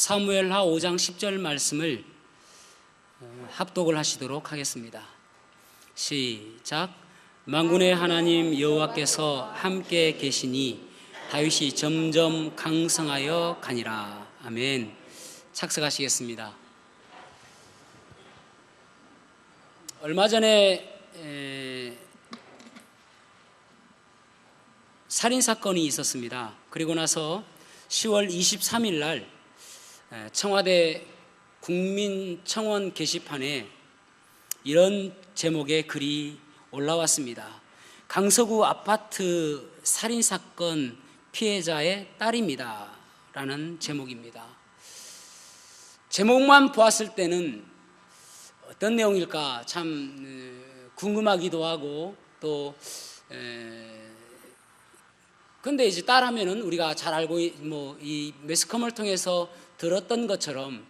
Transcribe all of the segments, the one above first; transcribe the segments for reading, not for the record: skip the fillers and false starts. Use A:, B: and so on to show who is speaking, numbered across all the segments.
A: 사무엘하 5장 10절 말씀을 합독을 하시도록 하겠습니다. 시작. 만군의 하나님 여호와께서 함께 계시니 다윗이 점점 강성하여 가니라. 아멘. 착석하시겠습니다. 얼마 전에 살인사건이 있었습니다. 그리고 나서 10월 23일 날 청와대 국민청원 게시판에 이런 제목의 글이 올라왔습니다. 강서구 아파트 살인사건 피해자의 딸입니다 라는 제목입니다. 제목만 보았을 때는 어떤 내용일까 참 궁금하기도 하고 또 근데 이제 딸하면은 우리가 잘 알고 이 매스컴을 통해서 들었던 것처럼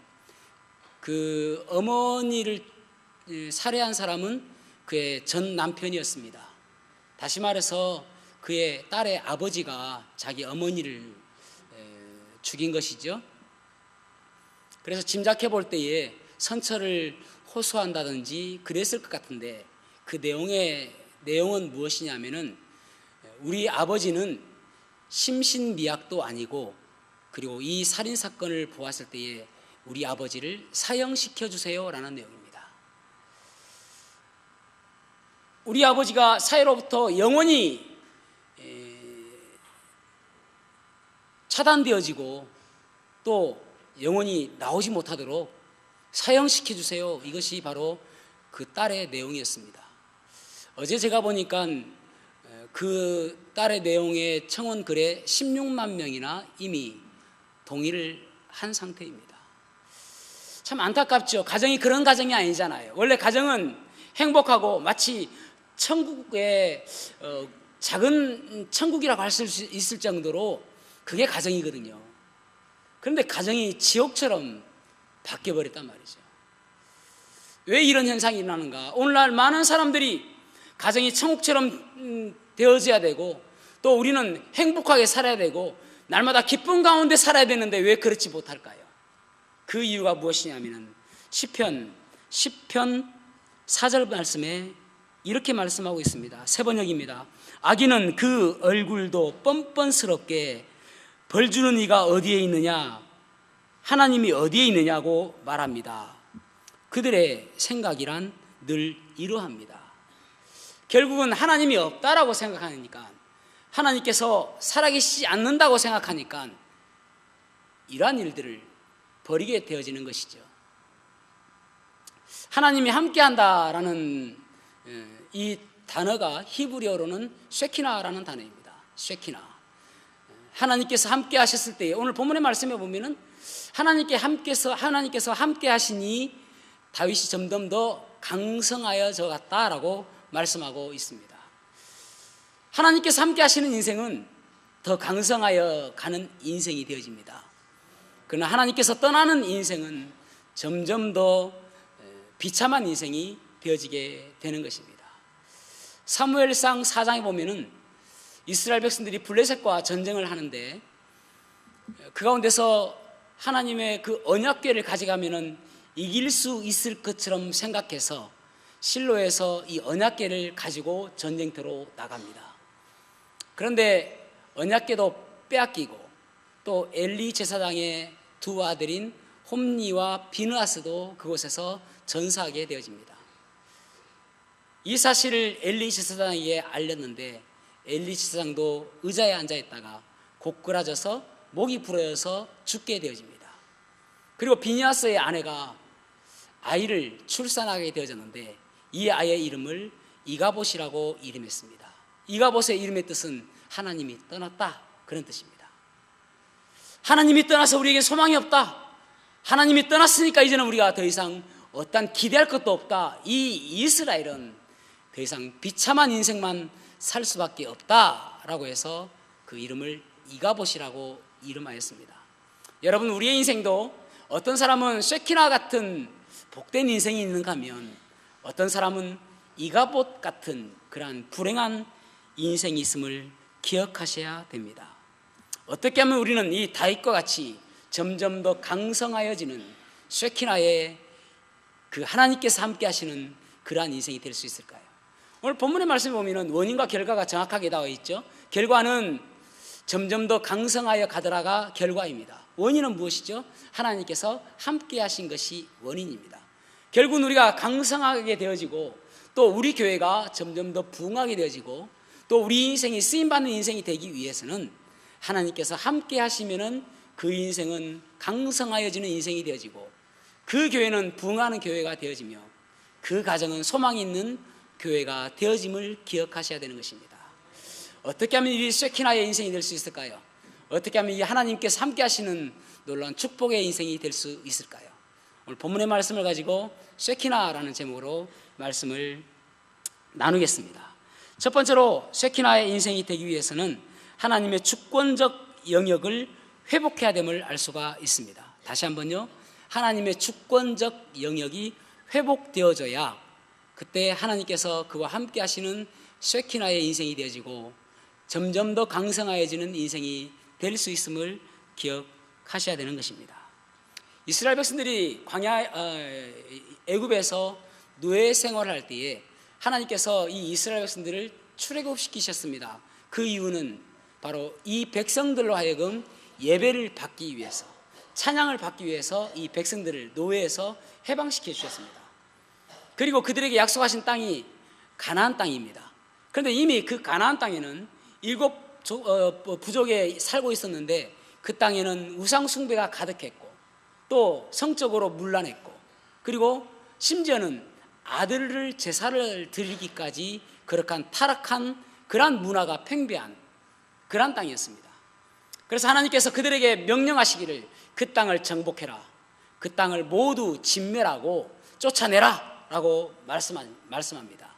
A: 그 어머니를 살해한 사람은 그의 전 남편이었습니다. 다시 말해서 그의 딸의 아버지가 자기 어머니를 죽인 것이죠. 그래서 짐작해 볼 때에 선처를 호소한다든지 그랬을 것 같은데 그 내용은 무엇이냐면은 우리 아버지는 심신미약도 아니고 그리고 이 살인사건을 보았을 때에 우리 아버지를 사형시켜 주세요 라는 내용입니다. 우리 아버지가 사회로부터 영원히 차단되어지고 또 영원히 나오지 못하도록 사형시켜 주세요. 이것이 바로 그 딸의 내용이었습니다. 어제 제가 보니까 그 딸의 내용의 청원 글에 16만 명이나 이미 동의를 한 상태입니다. 참 안타깝죠. 가정이 그런 가정이 아니잖아요. 원래 가정은 행복하고 마치 천국의 작은 천국이라고 할 수 있을 정도로 그게 가정이거든요. 그런데 가정이 지옥처럼 바뀌어버렸단 말이죠. 왜 이런 현상이 일어나는가? 오늘날 많은 사람들이 가정이 천국처럼 되어져야 되고 또 우리는 행복하게 살아야 되고 날마다 기쁨 가운데 살아야 되는데 왜 그렇지 못할까요? 그 이유가 무엇이냐면 시편 4절 말씀에 이렇게 말씀하고 있습니다. 새 번역입니다. 악인은 그 얼굴도 뻔뻔스럽게 벌 주는 이가 어디에 있느냐, 하나님이 어디에 있느냐고 말합니다. 그들의 생각이란 늘 이러합니다. 결국은 하나님이 없다라고 생각하니까, 하나님께서 살아계시지 않는다고 생각하니까 이러한 일들을 벌이게 되어지는 것이죠. 하나님이 함께한다라는 이 단어가 히브리어로는 쉐키나라는 단어입니다. 쉐키나. 하나님께서 함께 하셨을 때, 오늘 본문의 말씀에 보면은 하나님께서 함께 하시니 다윗이 점점 더 강성하여져 갔다라고 말씀하고 있습니다. 하나님께서 함께 하시는 인생은 더 강성하여 가는 인생이 되어집니다. 그러나 하나님께서 떠나는 인생은 점점 더 비참한 인생이 되어지게 되는 것입니다. 사무엘상 4장에 보면은 이스라엘 백성들이 블레셋과 전쟁을 하는데 그 가운데서 하나님의 그 언약궤를 가져가면은 이길 수 있을 것처럼 생각해서 실로에서 이 언약궤를 가지고 전쟁터로 나갑니다. 그런데 언약궤도 빼앗기고 또 엘리 제사장의 두 아들인 홈니와 비느하스도 그곳에서 전사하게 되어집니다. 이 사실을 엘리 제사장에게 알렸는데 엘리 제사장도 의자에 앉아있다가 고꾸라져서 목이 부러져서 죽게 되어집니다. 그리고 비느하스의 아내가 아이를 출산하게 되어졌는데 이 아이의 이름을 이가봇이라고 이름했습니다. 이가봇의 이름의 뜻은 하나님이 떠났다, 그런 뜻입니다. 하나님이 떠나서 우리에게 소망이 없다, 하나님이 떠났으니까 이제는 우리가 더 이상 어떤 기대할 것도 없다, 이 이스라엘은 더 이상 비참한 인생만 살 수밖에 없다라고 해서 그 이름을 이가봇이라고 이름하였습니다. 여러분, 우리의 인생도 어떤 사람은 쉐키나 같은 복된 인생이 있는가 하면 어떤 사람은 이가봇 같은 그러한 불행한 인생이 있음을 기억하셔야 됩니다. 어떻게 하면 우리는 이 다윗과 같이 점점 더 강성하여지는 쉐키나의 그 하나님께서 함께 하시는 그러한 인생이 될 수 있을까요? 오늘 본문의 말씀에 보면 원인과 결과가 정확하게 나와 있죠. 결과는 점점 더 강성하여 가더라가 결과입니다. 원인은 무엇이죠? 하나님께서 함께 하신 것이 원인입니다. 결국은 우리가 강성하게 되어지고 또 우리 교회가 점점 더 부흥하게 되어지고 또 우리 인생이 쓰임받는 인생이 되기 위해서는 하나님께서 함께 하시면은 그 인생은 강성하여지는 인생이 되어지고 그 교회는 부흥하는 교회가 되어지며 그 가정은 소망이 있는 교회가 되어짐을 기억하셔야 되는 것입니다. 어떻게 하면 이 쉐키나의 인생이 될 수 있을까요? 어떻게 하면 이 하나님께서 함께 하시는 놀라운 축복의 인생이 될 수 있을까요? 오늘 본문의 말씀을 가지고 쉐키나라는 제목으로 말씀을 나누겠습니다. 첫 번째로 쉐키나의 인생이 되기 위해서는 하나님의 주권적 영역을 회복해야 됨을 알 수가 있습니다. 다시 한번요. 하나님의 주권적 영역이 회복되어져야 그때 하나님께서 그와 함께 하시는 쉐키나의 인생이 되어지고 점점 더 강성하여지는 인생이 될 수 있음을 기억하셔야 되는 것입니다. 이스라엘 백성들이 광야 애굽에서 노예 생활할 때에 하나님께서 이 이스라엘 백성들을 출애굽시키셨습니다. 그 이유는 바로 이 백성들로 하여금 예배를 받기 위해서, 찬양을 받기 위해서 이 백성들을 노예에서 해방시켜 주셨습니다. 그리고 그들에게 약속하신 땅이 가나안 땅입니다. 그런데 이미 그 가나안 땅에는 7 부족에 살고 있었는데 그 땅에는 우상 숭배가 가득했고 또 성적으로 문란했고 그리고 심지어는 아들을 제사를 드리기까지 그렇게 타락한 그러한 문화가 팽배한 그러한 땅이었습니다. 그래서 하나님께서 그들에게 명령하시기를 그 땅을 정복해라, 그 땅을 모두 진멸하고 쫓아내라 라고 말씀합니다.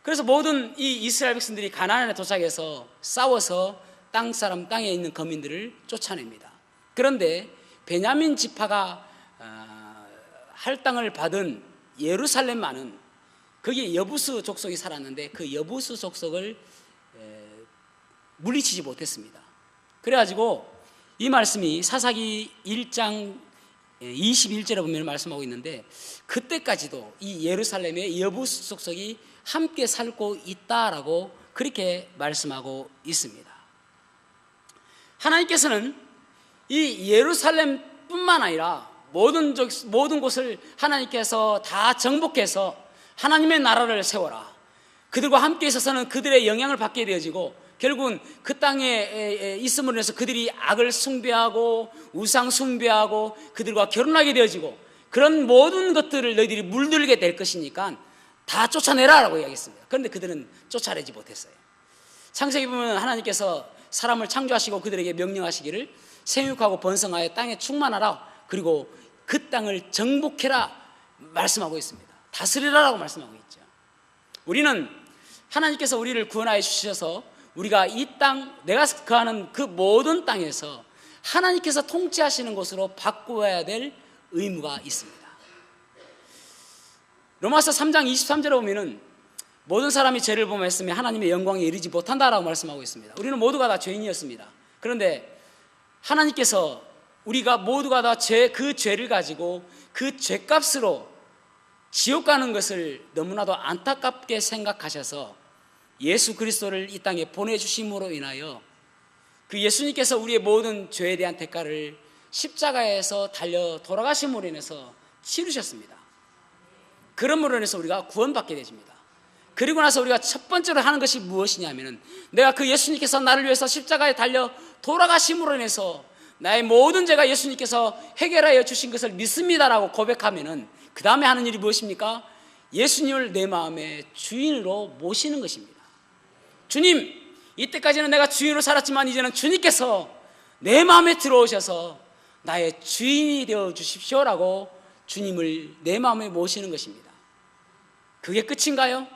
A: 그래서 모든 이 이스라엘 백성들이 가나안에 도착해서 싸워서 땅에 있는 거민들을 쫓아냅니다. 그런데 베냐민 지파가 할당을 받은 예루살렘만은 거기에 여부수 족속이 살았는데 그 여부수 족속을 물리치지 못했습니다. 그래가지고 이 말씀이 사사기 1장 21절에 보면 말씀하고 있는데 그때까지도 이 예루살렘의 여부수 족속이 함께 살고 있다라고 그렇게 말씀하고 있습니다. 하나님께서는 이 예루살렘뿐만 아니라 모든 곳을 하나님께서 다 정복해서 하나님의 나라를 세워라. 그들과 함께 있어서는 그들의 영향을 받게 되어지고 결국은 그 땅에 있음으로 인해서 그들이 악을 숭배하고 우상 숭배하고 그들과 결혼하게 되어지고 그런 모든 것들을 너희들이 물들게 될 것이니까 다 쫓아내라라고 이야기했습니다. 그런데 그들은 쫓아내지 못했어요. 창세기 보면 하나님께서 사람을 창조하시고 그들에게 명령하시기를 생육하고 번성하여 땅에 충만하라, 그리고 그 땅을 정복해라 말씀하고 있습니다. 다스리라라고 말씀하고 있죠. 우리는 하나님께서 우리를 구원하여 주셔서 우리가 이 땅, 내가 거하는 그 모든 땅에서 하나님께서 통치하시는 곳으로 바꾸어야 될 의무가 있습니다. 로마서 3장 23절에 보면은 모든 사람이 죄를 범했으며 하나님의 영광에 이르지 못한다라고 말씀하고 있습니다. 우리는 모두가 다 죄인이었습니다. 그런데 하나님께서 우리가 모두가 다 그 죄를 가지고 그 죄값으로 지옥 가는 것을 너무나도 안타깝게 생각하셔서 예수 그리스도를 이 땅에 보내주심으로 인하여 그 예수님께서 우리의 모든 죄에 대한 대가를 십자가에서 달려 돌아가심으로 인해서 치르셨습니다. 그러므로 인해서 우리가 구원받게 되십니다. 그리고 나서 우리가 첫 번째로 하는 것이 무엇이냐면은 내가 그 예수님께서 나를 위해서 십자가에 달려 돌아가심으로 인해서 나의 모든 죄가 예수님께서 해결하여 주신 것을 믿습니다라고 고백하면은 그 다음에 하는 일이 무엇입니까? 예수님을 내 마음의 주인으로 모시는 것입니다. 주님, 이때까지는 내가 주인으로 살았지만 이제는 주님께서 내 마음에 들어오셔서 나의 주인이 되어 주십시오라고 주님을 내 마음에 모시는 것입니다. 그게 끝인가요?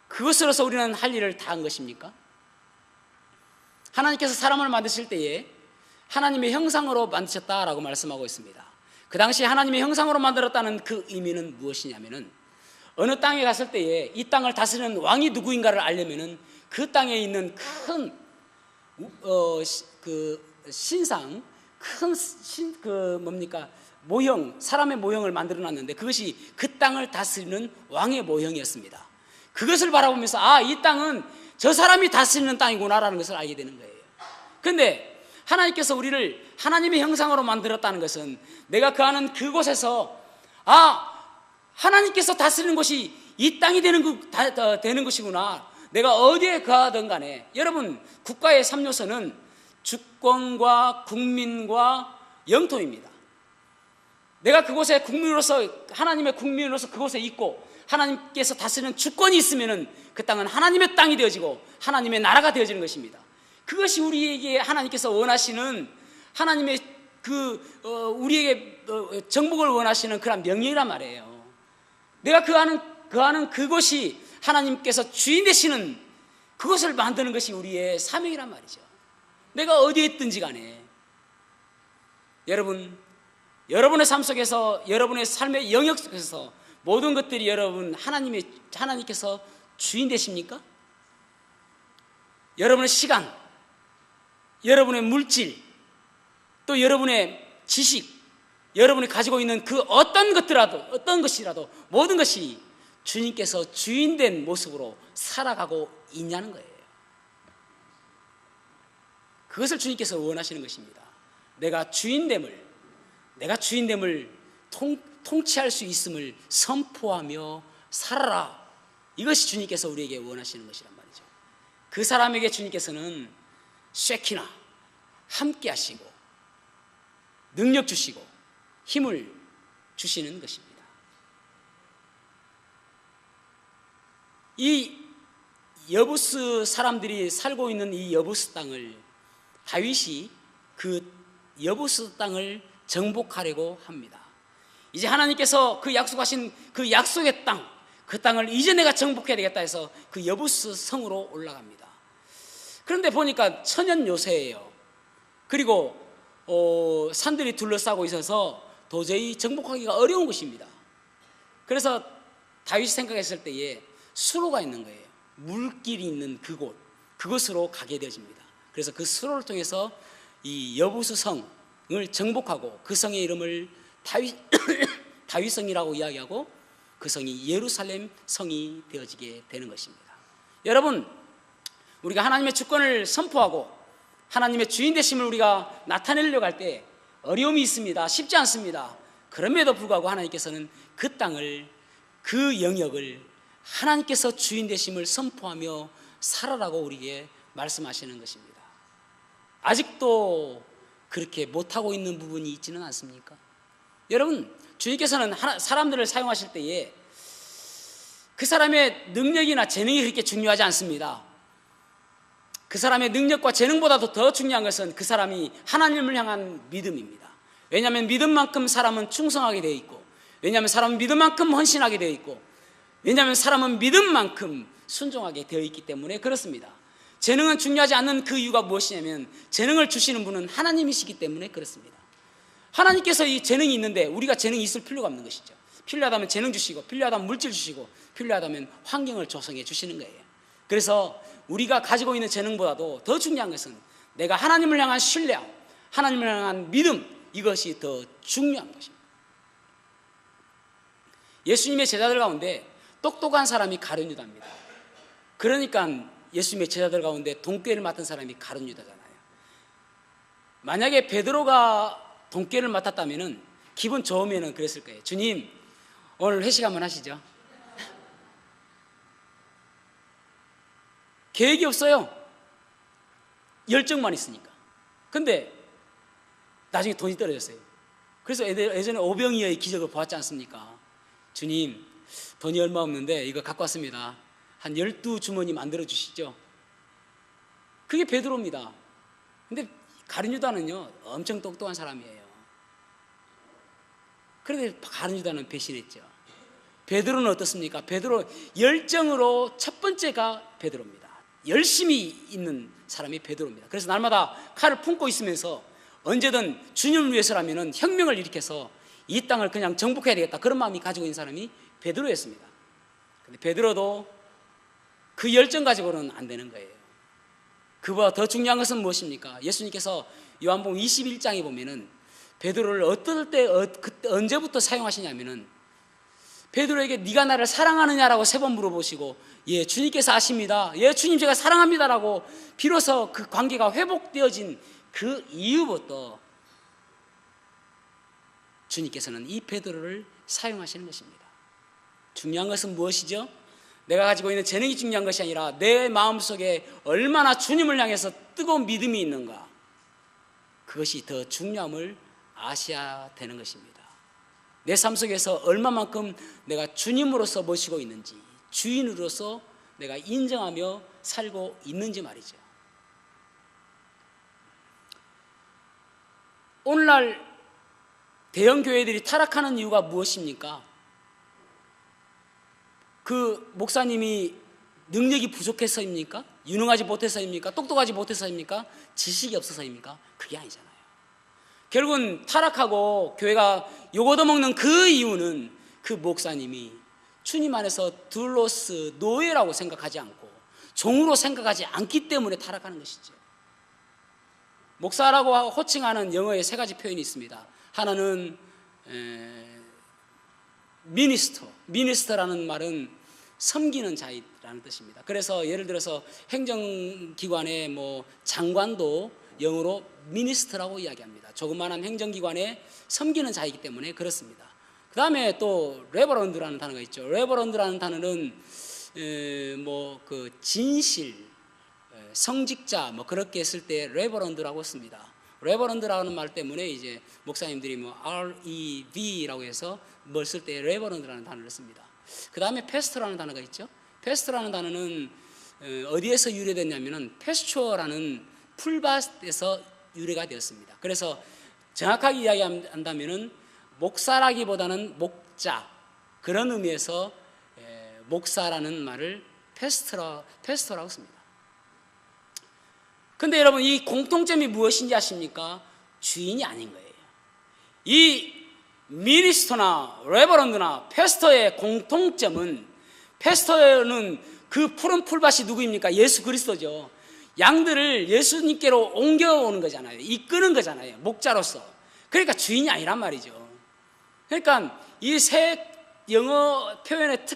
A: 그것으로서 우리는 할 일을 다 한 것입니까? 하나님께서 사람을 만드실 때에 하나님의 형상으로 만드셨다라고 말씀하고 있습니다. 그 당시 하나님의 형상으로 만들었다는 그 의미는 무엇이냐면은 어느 땅에 갔을 때에 이 땅을 다스리는 왕이 누구인가를 알려면은 그 땅에 있는 큰 그 신상, 큰 모형, 사람의 모형을 만들어 놨는데 그것이 그 땅을 다스리는 왕의 모형이었습니다. 그것을 바라보면서 이 땅은 저 사람이 다스리는 땅이구나라는 것을 알게 되는 거예요. 그런데 하나님께서 우리를 하나님의 형상으로 만들었다는 것은 내가 거하는 그곳에서 하나님께서 다스리는 곳이 이 땅이 되는 것이구나. 내가 어디에 거하든 간에, 여러분, 국가의 3요소는 주권과 국민과 영토입니다. 내가 그곳에 하나님의 국민으로서 그곳에 있고 하나님께서 다스리는 주권이 있으면 그 땅은 하나님의 땅이 되어지고 하나님의 나라가 되어지는 것입니다. 그것이 우리에게 하나님께서 원하시는, 하나님의 우리에게 정복을 원하시는 그런 명령이란 말이에요. 내가 거하는 그곳이 하나님께서 주인 되시는 그것을 만드는 것이 우리의 사명이란 말이죠. 내가 어디에 있든지 간에, 여러분의 삶 속에서, 여러분의 삶의 영역 속에서 모든 것들이 하나님께서 주인 되십니까? 여러분의 시간, 여러분의 물질, 또 여러분의 지식, 여러분이 가지고 있는 그 어떤 것이라도 모든 것이 주님께서 주인된 모습으로 살아가고 있냐는 거예요. 그것을 주님께서 원하시는 것입니다. 내가 주인됨을 통치할 수 있음을 선포하며 살아라. 이것이 주님께서 우리에게 원하시는 것이란 말이죠. 그 사람에게 주님께서는 쉐키나 함께 하시고 능력 주시고 힘을 주시는 것입니다. 이 여부스 사람들이 살고 있는 이 여부스 땅을 다윗이 그 여부스 땅을 정복하려고 합니다. 이제 하나님께서 그 약속하신 그 약속의 땅, 그 땅을 이제 내가 정복해야 되겠다 해서 그 여부스 성으로 올라갑니다. 그런데 보니까 천연 요새예요. 그리고 산들이 둘러싸고 있어서 도저히 정복하기가 어려운 곳입니다. 그래서 다윗이 생각했을 때에 수로가 있는 거예요. 물길이 있는 그곳으로 가게 되어집니다. 그래서 그 수로를 통해서 이 여부스 성을 정복하고 그 성의 이름을 다윗성이라고 이야기하고 그 성이 예루살렘 성이 되어지게 되는 것입니다. 여러분, 우리가 하나님의 주권을 선포하고 하나님의 주인 되심을 우리가 나타내려고 할 때 어려움이 있습니다. 쉽지 않습니다. 그럼에도 불구하고 하나님께서는 그 땅을, 그 영역을 하나님께서 주인 되심을 선포하며 살아라고 우리에게 말씀하시는 것입니다. 아직도 그렇게 못하고 있는 부분이 있지는 않습니까? 여러분, 주님께서는 사람들을 사용하실 때에 그 사람의 능력이나 재능이 그렇게 중요하지 않습니다. 그 사람의 능력과 재능보다도 더 중요한 것은 그 사람이 하나님을 향한 믿음입니다. 왜냐하면 믿음만큼 사람은 충성하게 되어 있고, 왜냐하면 사람은 믿음만큼 헌신하게 되어 있고, 왜냐하면 사람은 믿음만큼 순종하게 되어 있기 때문에 그렇습니다. 재능은 중요하지 않는 그 이유가 무엇이냐면 재능을 주시는 분은 하나님이시기 때문에 그렇습니다. 하나님께서 이 재능이 있는데 우리가 재능이 있을 필요가 없는 것이죠. 필요하다면 재능 주시고, 필요하다면 물질 주시고, 필요하다면 환경을 조성해 주시는 거예요. 그래서 우리가 가지고 있는 재능보다도 더 중요한 것은 내가 하나님을 향한 신뢰함, 하나님을 향한 믿음, 이것이 더 중요한 것입니다. 예수님의 제자들 가운데 똑똑한 사람이 가룟 유다입니다. 그러니까 예수님의 제자들 가운데 돈꾀를 맡은 사람이 가룟 유다잖아요. 만약에 베드로가 돈꾀를 맡았다면 기분 좋으면 그랬을 거예요. 주님, 오늘 회식 한번 하시죠. 계획이 없어요. 열정만 있으니까. 근데 나중에 돈이 떨어졌어요. 그래서 예전에 오병이어의 기적을 보았지 않습니까? 주님, 돈이 얼마 없는데 이거 갖고 왔습니다. 한 12주머니 만들어 주시죠. 그게 베드로입니다. 근데 가룟 유다는요, 엄청 똑똑한 사람이에요. 그런데 가룟 유다는 배신했죠. 베드로는 어떻습니까? 베드로 열정으로 첫 번째가 베드로입니다. 열심히 있는 사람이 베드로입니다. 그래서 날마다 칼을 품고 있으면서 언제든 주님을 위해서라면 혁명을 일으켜서 이 땅을 그냥 정복해야 되겠다, 그런 마음이 가지고 있는 사람이 베드로였습니다. 근데 베드로도 그 열정 가지고는 안 되는 거예요. 그보다 더 중요한 것은 무엇입니까? 예수님께서 요한복음 21장에 보면은 베드로를 어떨 때 언제부터 사용하시냐면은 베드로에게 네가 나를 사랑하느냐라고 3번 물어보시고 예 주님께서 아십니다. 예 주님 제가 사랑합니다라고 비로소 그 관계가 회복되어진 그 이후부터 주님께서는 이 베드로를 사용하시는 것입니다. 중요한 것은 무엇이죠? 내가 가지고 있는 재능이 중요한 것이 아니라 내 마음속에 얼마나 주님을 향해서 뜨거운 믿음이 있는가, 그것이 더 중요함을 아셔야 되는 것입니다. 내 삶 속에서 얼마만큼 내가 주님으로서 모시고 있는지, 주인으로서 내가 인정하며 살고 있는지 말이죠. 오늘날 대형 교회들이 타락하는 이유가 무엇입니까? 그 목사님이 능력이 부족해서입니까? 유능하지 못해서입니까? 똑똑하지 못해서입니까? 지식이 없어서입니까? 그게 아니잖아요. 결국은 타락하고 교회가 요거도먹는 그 이유는 그 목사님이 주님 안에서 둘로스 노예라고 생각하지 않고 종으로 생각하지 않기 때문에 타락하는 것이죠. 목사라고 호칭하는 영어에 3가지 표현이 있습니다. 하나는 미니스터라는 말은 섬기는 자라는 뜻입니다. 그래서 예를 들어서 행정기관의 장관도 영어로 미니스터라고 이야기합니다. 조그마한 행정기관에 섬기는 자이기 때문에 그렇습니다. 그 다음에 또 레버런드라는 단어가 있죠. 레버런드라는 단어는 그 진실, 성직자 그렇게 했을 때 레버런드라고 씁니다. 레버런드라는 말 때문에 이제 목사님들이 REV라고 해서 뭘 쓸 때 레버런드라는 단어를 씁니다. 그 다음에 패스터라는 단어가 있죠. 패스터라는 단어는 어디에서 유래됐냐면은 패스처라는 풀밭에서 유래가 되었습니다. 그래서 정확하게 이야기한다면은 목사라기보다는 목자, 그런 의미에서 목사라는 말을 패스터라고 씁니다. 근데 여러분, 이 공통점이 무엇인지 아십니까? 주인이 아닌 거예요. 이 미니스터나 레버런드나 패스터의 공통점은, 패스터는 그 푸른 풀밭이 누구입니까? 예수 그리스도죠. 양들을 예수님께로 옮겨오는 거잖아요. 이끄는 거잖아요. 목자로서. 그러니까 주인이 아니란 말이죠. 그러니까 이 3 영어 표현의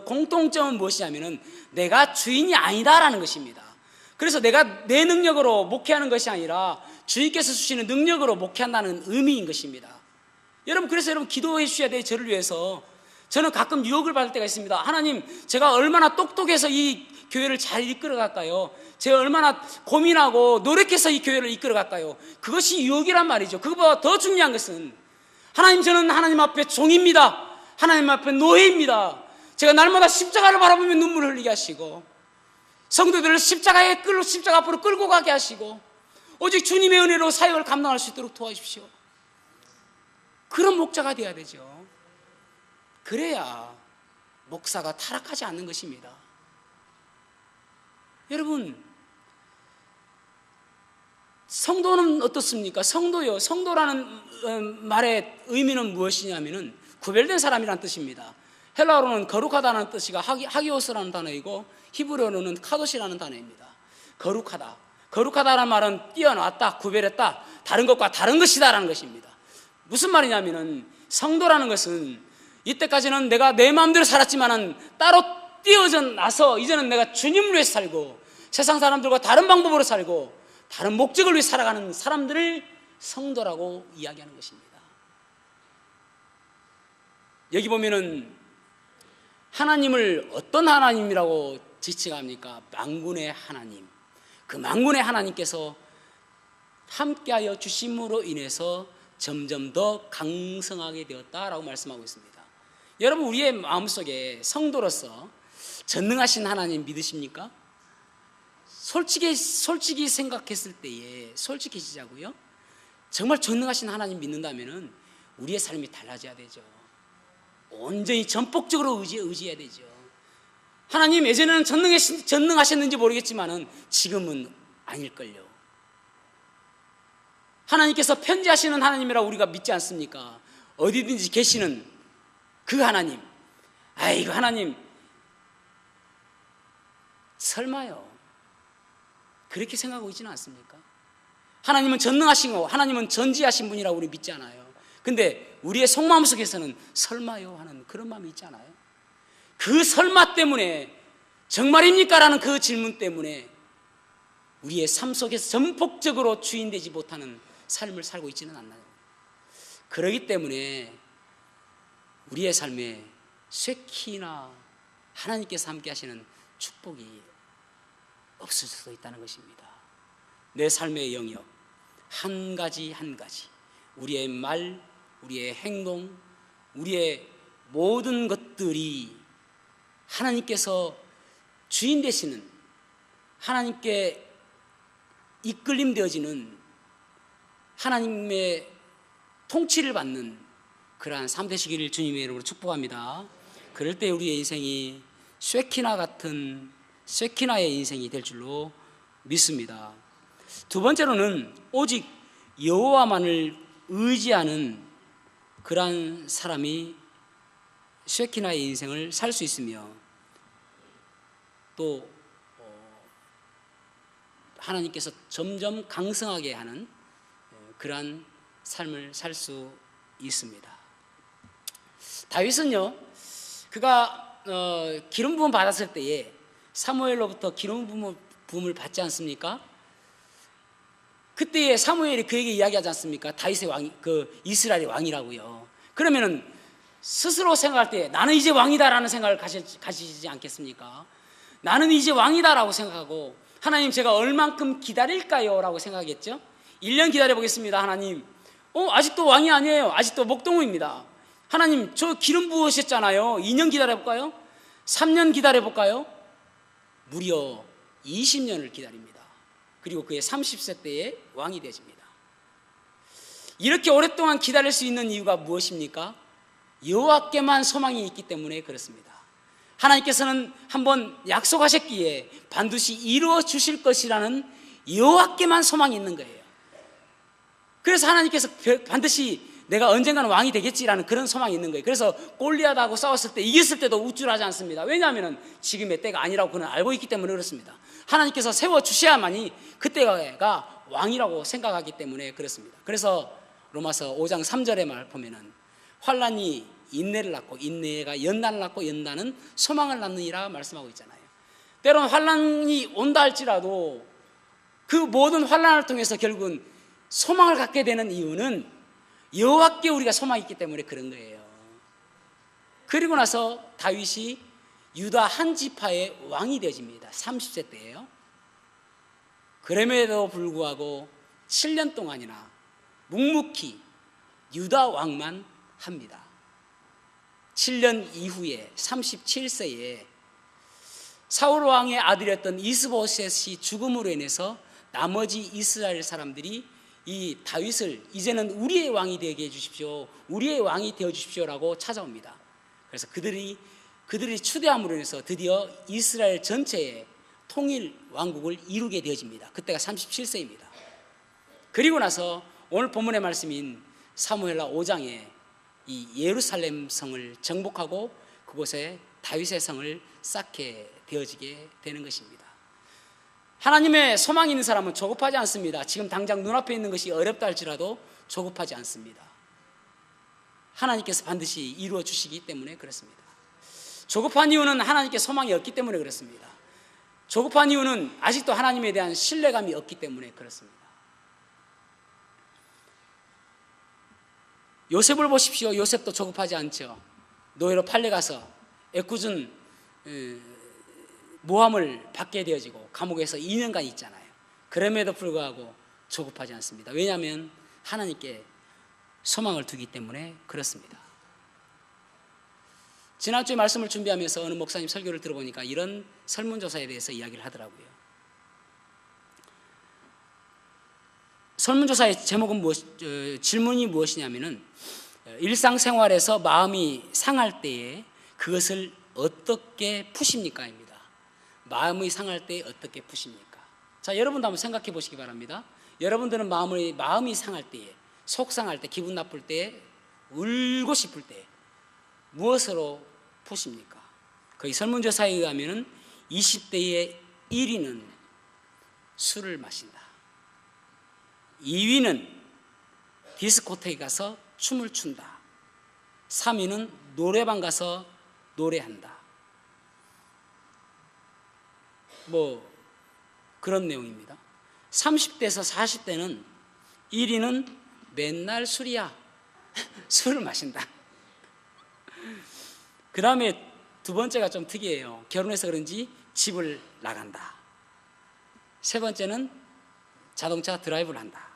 A: 공통점은 무엇이냐면은 내가 주인이 아니다라는 것입니다. 그래서 내가 내 능력으로 목회하는 것이 아니라 주님께서 주시는 능력으로 목회한다는 의미인 것입니다. 여러분, 그래서 여러분 기도해 주셔야 돼요. 저를 위해서. 저는 가끔 유혹을 받을 때가 있습니다. 하나님, 제가 얼마나 똑똑해서 이 교회를 잘 이끌어 갈까요? 제가 얼마나 고민하고 노력해서 이 교회를 이끌어 갈까요? 그것이 유혹이란 말이죠. 그것보다 더 중요한 것은, 하나님, 저는 하나님 앞에 종입니다. 하나님 앞에 노예입니다. 제가 날마다 십자가를 바라보며 눈물을 흘리게 하시고, 성도들을 십자가 앞으로 끌고 가게 하시고, 오직 주님의 은혜로 사역을 감당할 수 있도록 도와주십시오. 그런 목자가 되어야 되죠. 그래야 목사가 타락하지 않는 것입니다. 여러분, 성도는 어떻습니까? 성도라는 말의 의미는 무엇이냐면은 구별된 사람이라는 뜻입니다. 헬라어로는 거룩하다는 뜻이가 하기오스라는 단어이고, 히브리어로는 카도시라는 단어입니다. 거룩하다라는 말은 뛰어났다, 구별했다, 다른 것과 다른 것이다라는 것입니다. 무슨 말이냐면은, 성도라는 것은 이때까지는 내가 내 마음대로 살았지만은 따로 띄어져 나서 이제는 내가 주님을 위해 살고 세상 사람들과 다른 방법으로 살고 다른 목적을 위해 살아가는 사람들을 성도라고 이야기하는 것입니다. 여기 보면은 하나님을 어떤 하나님이라고 지칭합니까? 만군의 하나님. 그 만군의 하나님께서 함께하여 주심으로 인해서 점점 더 강성하게 되었다라고 말씀하고 있습니다. 여러분, 우리의 마음속에 성도로서 전능하신 하나님 믿으십니까? 솔직히 생각했을 때에 솔직해지자고요. 정말 전능하신 하나님 믿는다면은 우리의 삶이 달라져야 되죠. 온전히 전폭적으로 의지해야 되죠. 하나님, 예전에는 전능하셨는지 모르겠지만은 지금은 아닐걸요. 하나님께서 편지하시는 하나님이라고 우리가 믿지 않습니까? 어디든지 계시는 그 하나님. 아이고, 하나님, 설마요, 그렇게 생각하고 있지는 않습니까? 하나님은 전능하시고 하나님은 전지하신 분이라고 우리 믿지 않아요. 근데 우리의 속마음 속에서는 설마요 하는 그런 마음이 있잖아요. 그 설마 때문에, 정말입니까? 라는 그 질문 때문에 우리의 삶 속에서 전폭적으로 주인되지 못하는 삶을 살고 있지는 않나요? 그러기 때문에 우리의 삶에 쇠키나 하나님께서 함께 하시는 축복이 없을 수도 있다는 것입니다. 내 삶의 영역 한 가지 한 가지, 우리의 말, 우리의 행동, 우리의 모든 것들이 하나님께서 주인 되시는, 하나님께 이끌림 되어지는, 하나님의 통치를 받는 그러한 삶 되시기를 주님의 이름으로 축복합니다. 그럴 때 우리의 인생이 쇠키나 같은 쇠키나의 인생이 될 줄로 믿습니다. 두 번째로는 오직 여호와만을 의지하는 그러한 사람이 쇠키나의 인생을 살 수 있으며, 또 하나님께서 점점 강성하게 하는 그러한 삶을 살 수 있습니다. 다윗은요, 그가 기름 부음 받았을 때에 사무엘로부터 기름 부음을 받지 않습니까? 그때에 사무엘이 그에게 이야기하지 않습니까? 다윗의 왕이, 그 이스라엘의 왕이라고요. 그러면은 스스로 생각할 때 나는 이제 왕이다라는 생각을 가지지 않겠습니까? 나는 이제 왕이다라고 생각하고, 하나님 제가 얼만큼 기다릴까요? 라고 생각하겠죠. 1년 기다려보겠습니다. 하나님, 아직도 왕이 아니에요. 아직도 목동무입니다. 하나님, 저 기름 부으셨잖아요. 2년 기다려볼까요? 3년 기다려볼까요? 무려 20년을 기다립니다. 그리고 그의 30세 때에 왕이 되십니다. 이렇게 오랫동안 기다릴 수 있는 이유가 무엇입니까? 여호와께만 소망이 있기 때문에 그렇습니다. 하나님께서는 한번 약속하셨기에 반드시 이루어 주실 것이라는 여호와께만 소망이 있는 거예요. 그래서 하나님께서 반드시 내가 언젠가는 왕이 되겠지라는 그런 소망이 있는 거예요. 그래서 골리앗하고 싸웠을 때 이겼을 때도 우쭐하지 않습니다. 왜냐하면 지금의 때가 아니라고 그는 알고 있기 때문에 그렇습니다. 하나님께서 세워주셔야만이 그때가 왕이라고 생각하기 때문에 그렇습니다. 그래서 로마서 5장 3절의 말 보면은 환난이 인내를 낳고 인내가 연단을 낳고 연단은 소망을 낳느니라 말씀하고 있잖아요. 때로는 환난이 온다 할지라도 그 모든 환난을 통해서 결국은 소망을 갖게 되는 이유는 여호와께 우리가 소망이 있기 때문에 그런 거예요. 그리고 나서 다윗이 유다 한 지파의 왕이 되어집니다. 30세 때예요. 그럼에도 불구하고 7년 동안이나 묵묵히 유다 왕만 합니다. 7년 이후에 37세에 사울 왕의 아들이었던 이스보셋이 죽음으로 인해서 나머지 이스라엘 사람들이 이 다윗을 이제는 우리의 왕이 되게 해주십시오, 우리의 왕이 되어주십시오라고 찾아옵니다. 그래서 그들이 추대함으로 인해서 드디어 이스라엘 전체의 통일 왕국을 이루게 되어집니다. 그때가 37세입니다. 그리고 나서 오늘 본문의 말씀인 사무엘하 5장에 이 예루살렘 성을 정복하고 그곳에 다윗의 성을 쌓게 되어지게 되는 것입니다. 하나님의 소망이 있는 사람은 조급하지 않습니다. 지금 당장 눈앞에 있는 것이 어렵다 할지라도 조급하지 않습니다. 하나님께서 반드시 이루어 주시기 때문에 그렇습니다. 조급한 이유는 하나님께 소망이 없기 때문에 그렇습니다. 조급한 이유는 아직도 하나님에 대한 신뢰감이 없기 때문에 그렇습니다. 요셉을 보십시오. 요셉도 조급하지 않죠. 노예로 팔려가서 애꿎은 모함을 받게 되어지고 감옥에서 2년간 있잖아요. 그럼에도 불구하고 조급하지 않습니다. 왜냐하면 하나님께 소망을 두기 때문에 그렇습니다. 지난주에 말씀을 준비하면서 어느 목사님 설교를 들어보니까 이런 설문조사에 대해서 이야기를 하더라고요. 설문조사의 제목은 질문이 무엇이냐면은 일상생활에서 마음이 상할 때에 그것을 어떻게 푸십니까? 입니다. 마음이 상할 때 어떻게 푸십니까? 자, 여러분도 한번 생각해 보시기 바랍니다. 여러분들은 마음이 상할 때에, 속상할 때, 기분 나쁠 때, 울고 싶을 때 무엇으로 푸십니까? 거기 설문조사에 의하면 20대의 1위는 술을 마신다, 2위는 디스코테에 가서 춤을 춘다. 3위는 노래방 가서 노래한다. 뭐 그런 내용입니다. 30대에서 40대는 1위는 맨날 술이야. 술을 마신다. 그 다음에 두 번째가 좀 특이해요. 결혼해서 그런지 집을 나간다. 세 번째는 자동차 드라이브를 한다.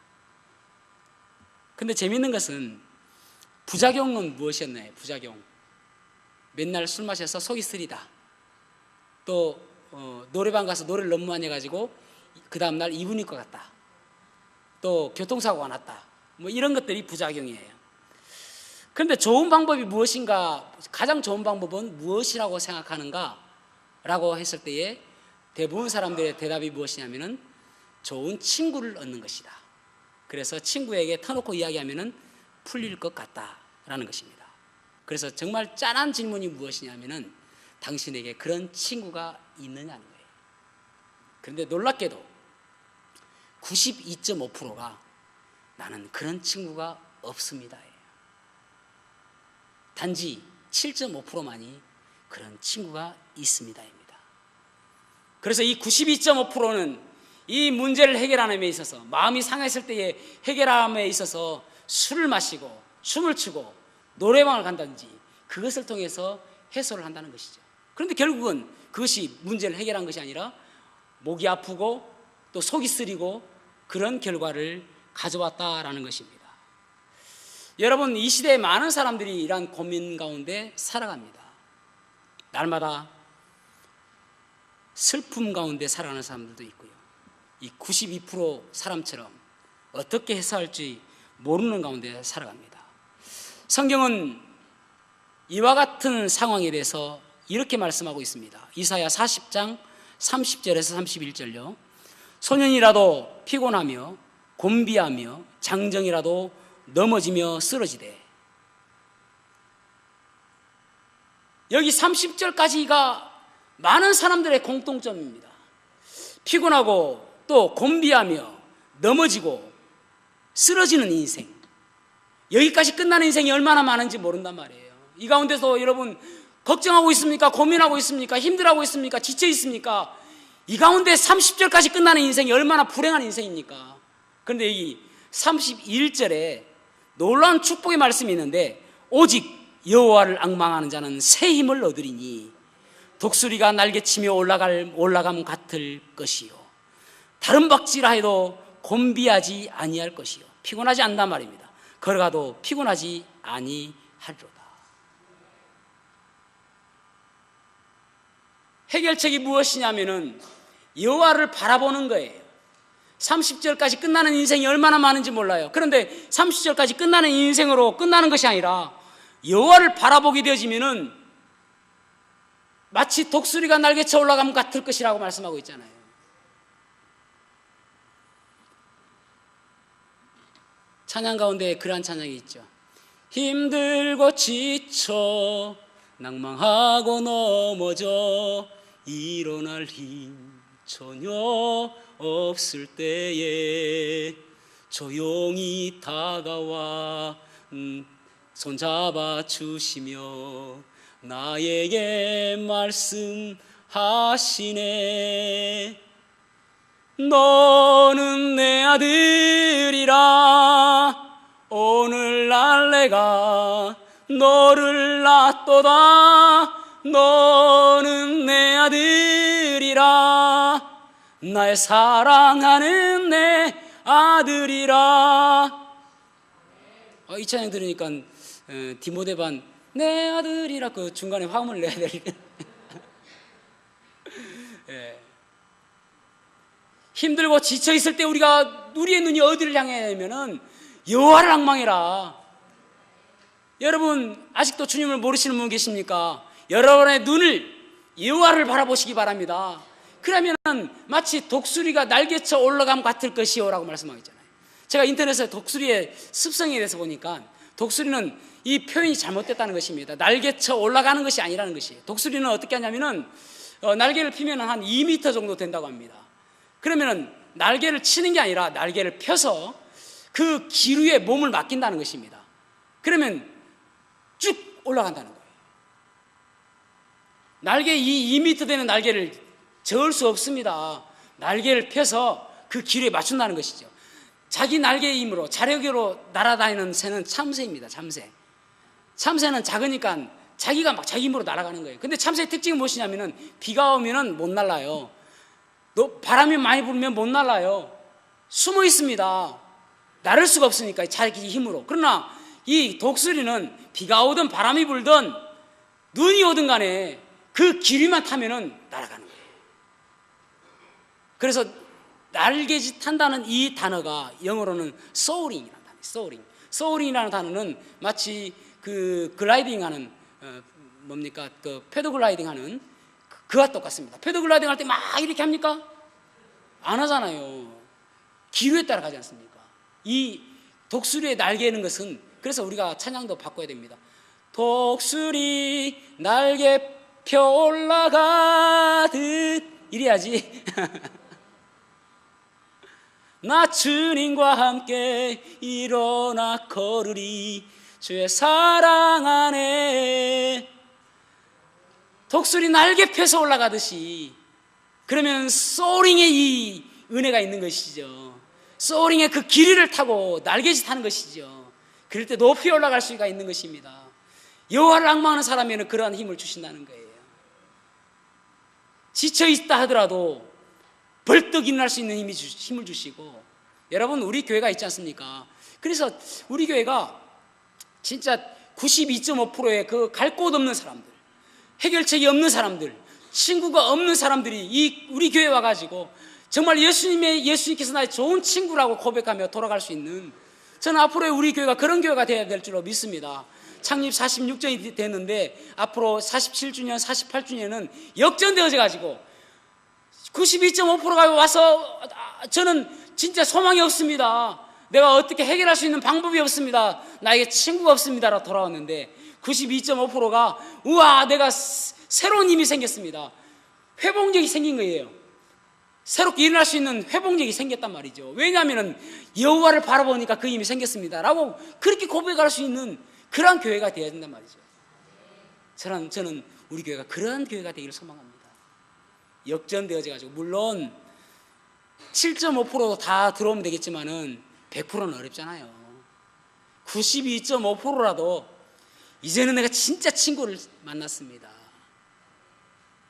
A: 근데 재밌는 것은 부작용은 무엇이었나요? 부작용. 맨날 술 마셔서 속이 쓰리다. 또 노래방 가서 노래를 너무 많이 해가지고 그 다음날 이분일 것 같다. 또 교통사고가 났다. 뭐 이런 것들이 부작용이에요. 그런데 좋은 방법이 무엇인가, 가장 좋은 방법은 무엇이라고 생각하는가 라고 했을 때에 대부분 사람들의 대답이 무엇이냐면은 좋은 친구를 얻는 것이다. 그래서 친구에게 터놓고 이야기하면은 풀릴 것 같다라는 것입니다. 그래서 정말 짠한 질문이 무엇이냐면은 당신에게 그런 친구가 있느냐는 거예요. 그런데 놀랍게도 92.5%가 나는 그런 친구가 없습니다. 단지 7.5%만이 그런 친구가 있습니다입니다. 그래서 이 92.5%는 이 문제를 해결하는 데 있어서, 마음이 상했을 때에 해결함에 있어서 술을 마시고 춤을 추고 노래방을 간다든지 그것을 통해서 해소를 한다는 것이죠. 그런데 결국은 그것이 문제를 해결한 것이 아니라 목이 아프고 또 속이 쓰리고 그런 결과를 가져왔다라는 것입니다. 여러분, 이 시대에 많은 사람들이 이러한 고민 가운데 살아갑니다. 날마다 슬픔 가운데 살아가는 사람들도 있고요. 이 92% 사람처럼 어떻게 해소할지 모르는 가운데 살아갑니다. 성경은 이와 같은 상황에 대해서 이렇게 말씀하고 있습니다. 이사야 40장 30절에서 31절요. 소년이라도 피곤하며 곤비하며 장정이라도 넘어지며 쓰러지되. 여기 30절까지가 많은 사람들의 공통점입니다. 피곤하고 또 곤비하며 넘어지고 쓰러지는 인생. 여기까지 끝나는 인생이 얼마나 많은지 모른단 말이에요. 이 가운데서 여러분 걱정하고 있습니까? 고민하고 있습니까? 힘들어하고 있습니까? 지쳐 있습니까? 이 가운데 30절까지 끝나는 인생이 얼마나 불행한 인생입니까? 그런데 이 31절에 놀라운 축복의 말씀이 있는데, 오직 여호와를 앙망하는 자는 새 힘을 얻으리니 독수리가 날개치며 올라감 같을 것이요 다른 박지라 해도 곤비하지 아니할 것이요. 피곤하지 않단 말입니다. 걸어가도 피곤하지 아니하리로다. 해결책이 무엇이냐면은 여호와를 바라보는 거예요. 30절까지 끝나는 인생이 얼마나 많은지 몰라요. 그런데 30절까지 끝나는 인생으로 끝나는 것이 아니라 여호와를 바라보게 되어지면은 마치 독수리가 날개쳐 올라감 같을 것이라고 말씀하고 있잖아요. 찬양 가운데 그러한 찬양이 있죠. 힘들고 지쳐 낭망하고 넘어져 일어날 힘 전혀 없을 때에 조용히 다가와 손잡아 주시며 나에게 말씀하시네. 너는 내 아들이라 오늘날 내가 너를 낳도다. 너는 내 아들이라 날 사랑하는 내 아들이라. 이 찬양 들으니까 디모데 반 내 아들이라 그 중간에 화음을 내야 될 예. 힘들고 지쳐 있을 때 우리의 눈이 어디를 향해야 하면은 여호와를 앙망해라. 여러분 아직도 주님을 모르시는 분 계십니까? 여러분의 눈을 여호와를 바라보시기 바랍니다. 그러면 마치 독수리가 날개쳐 올라감 같을 것이요라고 말씀하고 있잖아요. 제가 인터넷에 독수리의 습성에 대해서 보니까 독수리는 이 표현이 잘못됐다는 것입니다. 날개쳐 올라가는 것이 아니라는 것이에요. 독수리는 어떻게 하냐면은 날개를 피면 한 2m 정도 된다고 합니다. 그러면은 날개를 치는 게 아니라 날개를 펴서 그 기류에 몸을 맡긴다는 것입니다. 그러면 쭉 올라간다는 거예요. 날개, 이 2m 되는 날개를 저을 수 없습니다. 날개를 펴서 그 기류에 맞춘다는 것이죠. 자기 날개의 힘으로, 자력으로 날아다니는 새는 참새입니다. 참새는 작으니까 자기가 막 자기 힘으로 날아가는 거예요. 근데 참새의 특징이 무엇이냐면은 비가 오면은 못 날아요. 바람이 많이 불면 못 날아요. 숨어 있습니다. 나를 수가 없으니까 자기 힘으로. 그러나 이 독수리는 비가 오든 바람이 불든 눈이 오든 간에 그 기류만 타면은 날아가는 거예요. 그래서 날개짓 한다는 이 단어가 영어로는 soaring이라는 단어예요. soaring이라는 단어는 마치 그 글라이딩하는 뭡니까? 그 패드글라이딩하는 그와 똑같습니다. 패드글라이딩 할 때 막 이렇게 합니까? 안 하잖아요. 기류에 따라가지 않습니까? 이 독수리의 날개는 것은, 그래서 우리가 찬양도 바꿔야 됩니다. 독수리 날개 펴 올라가듯 이래야지. 나 주님과 함께 일어나 걸으리 주의 사랑 안에. 독수리 날개 펴서 올라가듯이, 그러면 소링의 이 은혜가 있는 것이죠. 소링의 그 길이를 타고 날개짓 하는 것이죠. 그럴 때 높이 올라갈 수가 있는 것입니다. 여호와를 앙망하는 사람에게는 그러한 힘을 주신다는 거예요. 지쳐있다 하더라도 벌떡 일어날 수 있는 힘을 주시고, 여러분 우리 교회가 있지 않습니까? 그래서 우리 교회가 진짜 92.5%의 그 갈 곳 없는 사람들, 해결책이 없는 사람들, 친구가 없는 사람들이 우리 교회에 와가지고 정말 예수님께서 나의 좋은 친구라고 고백하며 돌아갈 수 있는, 저는 앞으로 우리 교회가 그런 교회가 되어야 될 줄로 믿습니다. 창립 46년이 됐는데 앞으로 47주년, 48주년은 역전되어져 가지고 92.5%가 와서 저는 진짜 소망이 없습니다. 내가 어떻게 해결할 수 있는 방법이 없습니다. 나에게 친구가 없습니다라고 돌아왔는데 92.5%가 우와, 내가 새로운 힘이 생겼습니다. 회복력이 생긴 거예요. 새롭게 일어날 수 있는 회복력이 생겼단 말이죠. 왜냐하면 여호와를 바라보니까 그 힘이 생겼습니다 라고 그렇게 고백할 수 있는 그러한 교회가 되어야 된단 말이죠. 저는 우리 교회가 그러한 교회가 되기를 소망합니다. 역전되어져 가지고, 물론 7.5% 다 들어오면 되겠지만은 100%는 어렵잖아요. 92.5%라도 이제는 내가 진짜 친구를 만났습니다.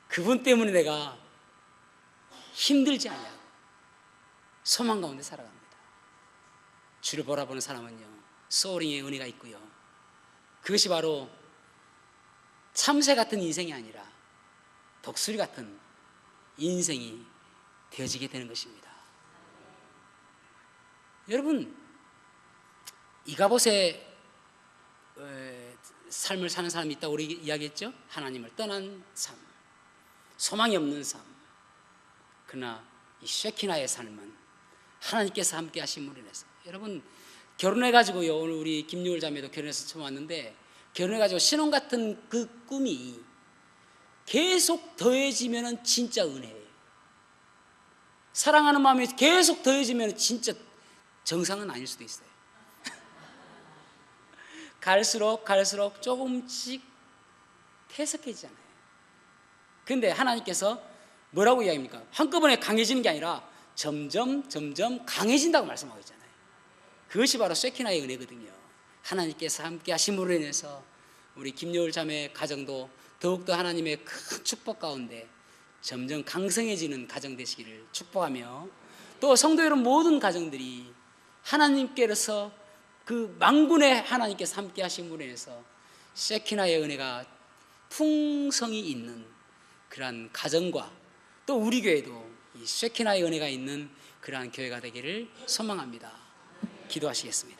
A: 그분 때문에 내가 힘들지 않냐, 소망 가운데 살아갑니다. 주를 바라보는 사람은요, 소링의 은혜가 있고요, 그것이 바로 참새 같은 인생이 아니라 독수리 같은 인생이 되어지게 되는 것입니다. 여러분, 이가봇의 삶을 사는 사람이 있다고 우리 이야기했죠. 하나님을 떠난 삶, 소망이 없는 삶. 그러나 이 쉐키나의 삶은 하나님께서 함께 하심으로 인해서, 여러분 결혼해가지고요, 오늘 우리 김유월 자매도 결혼해서 처음 왔는데, 결혼해가지고 신혼 같은 그 꿈이 계속 더해지면 진짜 은혜예요. 사랑하는 마음이 계속 더해지면 진짜 정상은 아닐 수도 있어요. 갈수록 조금씩 퇴색해지잖아요. 그런데 하나님께서 뭐라고 이야기합니까? 한꺼번에 강해지는 게 아니라 점점 강해진다고 말씀하고 있잖아요. 그것이 바로 쉐키나의 은혜거든요. 하나님께서 함께 하심으로 인해서 우리 김여울 자매 가정도 더욱더 하나님의 큰 축복 가운데 점점 강성해지는 가정 되시기를 축복하며, 또 성도 여러분 모든 가정들이 하나님께서 그 만군의 하나님께서 함께 하심으로 인해서 쉐키나의 은혜가 풍성이 있는 그러한 가정과, 또 우리 교회도 이 쉐키나의 은혜가 있는 그러한 교회가 되기를 소망합니다. 기도하시겠습니다.